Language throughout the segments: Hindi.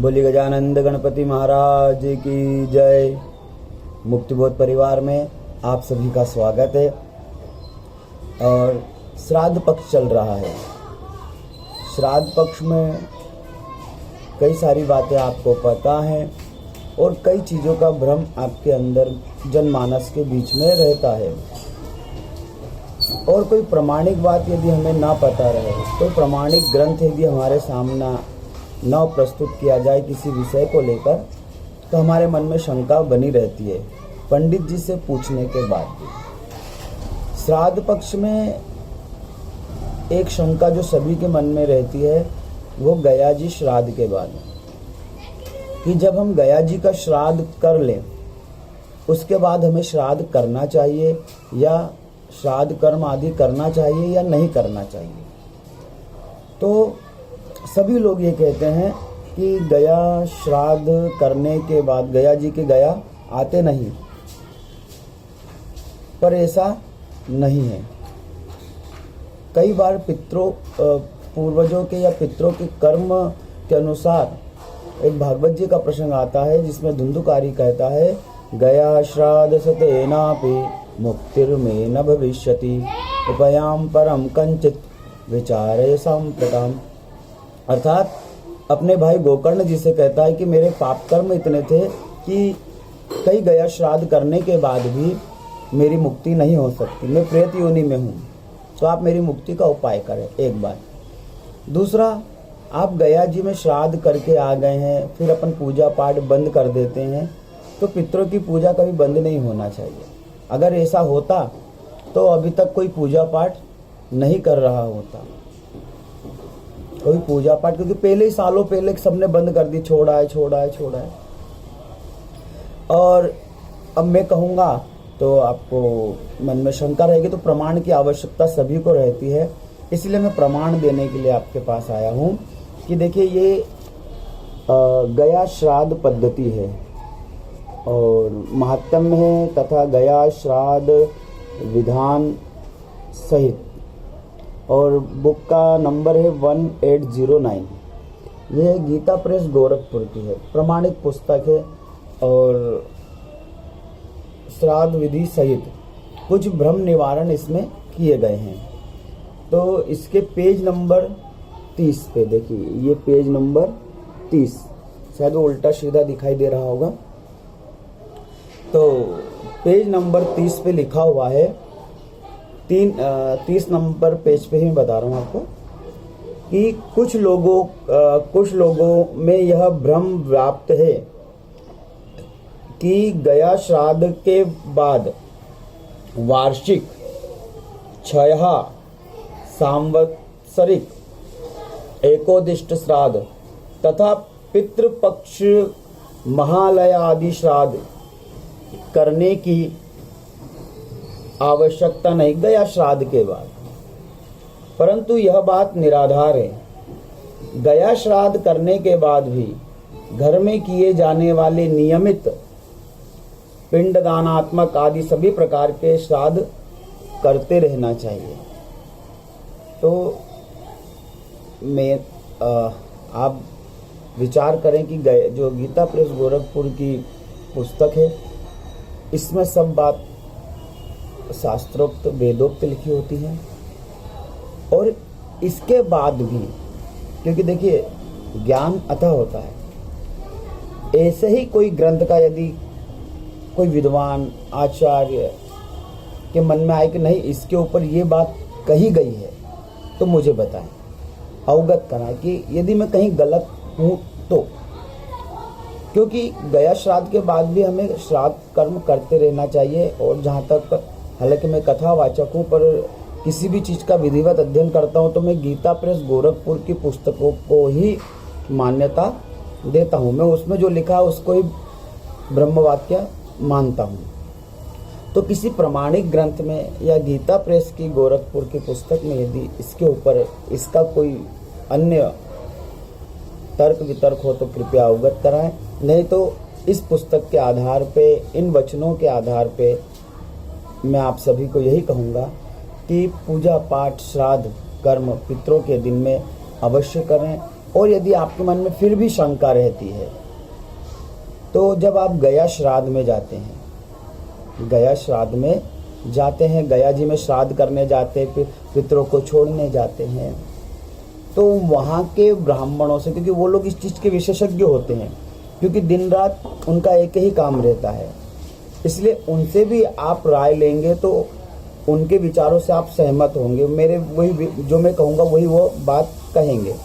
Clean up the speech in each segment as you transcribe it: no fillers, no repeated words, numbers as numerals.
बोली गजानंद गणपति महाराज की जय। मुक्तिबोध परिवार में आप सभी का स्वागत है। और श्राद्ध पक्ष चल रहा है। श्राद्ध पक्ष में कई सारी बातें आपको पता हैं और कई चीज़ों का भ्रम आपके अंदर जनमानस के बीच में रहता है। और कोई प्रमाणिक बात यदि हमें ना पता रहे, कोई प्रमाणिक ग्रंथ यदि हमारे सामने न प्रस्तुत किया जाए किसी विषय को लेकर, तो हमारे मन में शंका बनी रहती है पंडित जी से पूछने के बाद भी। श्राद्ध पक्ष में एक शंका जो सभी के मन में रहती है वो गया जी श्राद्ध के बाद, कि जब हम गया जी का श्राद्ध कर लें उसके बाद हमें श्राद्ध करना चाहिए या श्राद्ध कर्म आदि करना चाहिए या नहीं करना चाहिए। तो सभी लोग ये कहते हैं कि गया श्राद्ध करने के बाद गया जी के गया आते नहीं, पर ऐसा नहीं है। कई बार पूर्वजों के या पितरों के कर्म के अनुसार एक भागवत जी का प्रसंग आता है जिसमें धुंधुकारी कहता है, गया श्राद्ध सतेनापि मुक्तिर्मे न भविष्यति उपयाम परम कंचित विचारे सांप्रताम। अर्थात अपने भाई गोकर्ण जी से कहता है कि मेरे पाप कर्म इतने थे कि कई गया श्राद्ध करने के बाद भी मेरी मुक्ति नहीं हो सकती, मैं प्रेत योनि में हूँ, तो आप मेरी मुक्ति का उपाय करें। एक बात। दूसरा, आप गया जी में श्राद्ध करके आ गए हैं, फिर अपन पूजा पाठ बंद कर देते हैं, तो पितरों की पूजा कभी बंद नहीं होना चाहिए। अगर ऐसा होता तो अभी तक कोई पूजा पाठ नहीं कर रहा होता, कोई पूजा पाठ, क्योंकि पहले ही सालों पहले सबने बंद कर दी, छोड़ा है। और अब मैं कहूँगा तो आपको मन में शंका रहेगी, तो प्रमाण की आवश्यकता सभी को रहती है। इसलिए मैं प्रमाण देने के लिए आपके पास आया हूँ कि देखिए ये गया श्राद्ध पद्धति है और महात्म्य है तथा गया श्राद्ध विधान सहित, और बुक का नंबर है 1809। यह गीता प्रेस गोरखपुर की है, प्रमाणिक पुस्तक है और श्राद्ध विधि सहित कुछ भ्रम निवारण इसमें किए गए हैं। तो इसके पेज नंबर 30 पे देखिए, ये पेज नंबर 30, शायद वो उल्टा सीधा दिखाई दे रहा होगा। तो पेज नंबर 30 पे लिखा हुआ है, 30 नंबर पेज पे ही मैं बता रहा हूँ आपको, कि कुछ लोगों में यह भ्रम व्याप्त है कि गया श्राद्ध के बाद वार्षिक, छया, सांवत्सरिक, एकोदिष्ट श्राद्ध तथा पितृपक्ष, महालय आदि श्राद्ध करने की आवश्यकता नहीं गया श्राद्ध के बाद। परंतु यह बात निराधार है। गया श्राद्ध करने के बाद भी घर में किए जाने वाले नियमित पिंडदानात्मक आदि सभी प्रकार के श्राद्ध करते रहना चाहिए। तो मैं आप विचार करें कि जो गीता प्रेस गोरखपुर की पुस्तक है, इसमें सब बात शास्त्रोक्त वेदोक्त लिखी होती है। और इसके बाद भी, क्योंकि देखिए ज्ञान अथाह होता है, ऐसे ही कोई ग्रंथ का यदि कोई विद्वान आचार्य के मन में आए कि नहीं इसके ऊपर ये बात कही गई है, तो मुझे बताएं, अवगत कराएं कि यदि मैं कहीं गलत हूँ तो। क्योंकि गया श्राद्ध के बाद भी हमें श्राद्ध कर्म करते रहना चाहिए। और जहाँ तक, हालांकि मैं कथावाचक हूँ, पर किसी भी चीज़ का विधिवत अध्ययन करता हूँ तो मैं गीता प्रेस गोरखपुर की पुस्तकों को ही मान्यता देता हूँ। मैं उसमें जो लिखा है उसको ही ब्रह्मवाक्य मानता हूँ। तो किसी प्रमाणिक ग्रंथ में या गीता प्रेस की गोरखपुर की पुस्तक में यदि इसके ऊपर इसका कोई अन्य तर्क वितर्क हो तो कृपया अवगत कराएं। नहीं तो इस पुस्तक के आधार पे, इन वचनों के आधार पे मैं आप सभी को यही कहूँगा कि पूजा पाठ, श्राद्ध कर्म पितरों के दिन में अवश्य करें। और यदि आपके मन में फिर भी शंका रहती है तो जब आप गया श्राद्ध में जाते हैं, गया श्राद्ध में जाते हैं, गया जी में श्राद्ध करने जाते हैं, फिर पितरों को छोड़ने जाते हैं, तो वहाँ के ब्राह्मणों से, क्योंकि वो लोग इस चीज़ के विशेषज्ञ होते हैं, क्योंकि दिन रात उनका एक ही काम रहता है, इसलिए उनसे भी आप राय लेंगे तो उनके विचारों से आप सहमत होंगे, मेरे वही जो मैं कहूँगा वही वो बात कहेंगे।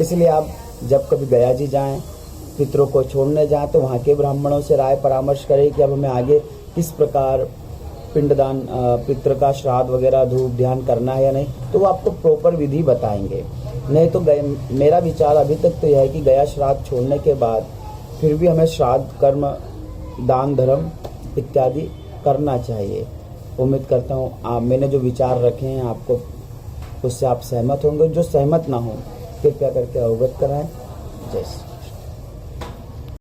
इसलिए आप जब कभी गया जी जाएं, पितरों को छोड़ने जाएं, तो वहाँ के ब्राह्मणों से राय परामर्श करें कि अब हमें आगे किस प्रकार पिंडदान, पितृ का श्राद्ध वगैरह धूप ध्यान करना है या नहीं, तो वो आपको प्रॉपर विधि बताएंगे। नहीं तो मेरा विचार अभी तक तो यह है कि गया श्राद्ध छोड़ने के बाद फिर भी हमें श्राद्ध कर्म, दान धर्म इत्यादि करना चाहिए। उम्मीद करता हूँ मैंने जो विचार रखे हैं आपको उससे आप सहमत होंगे। जो सहमत ना हो कृपया करके अवगत कराएं। जय श्री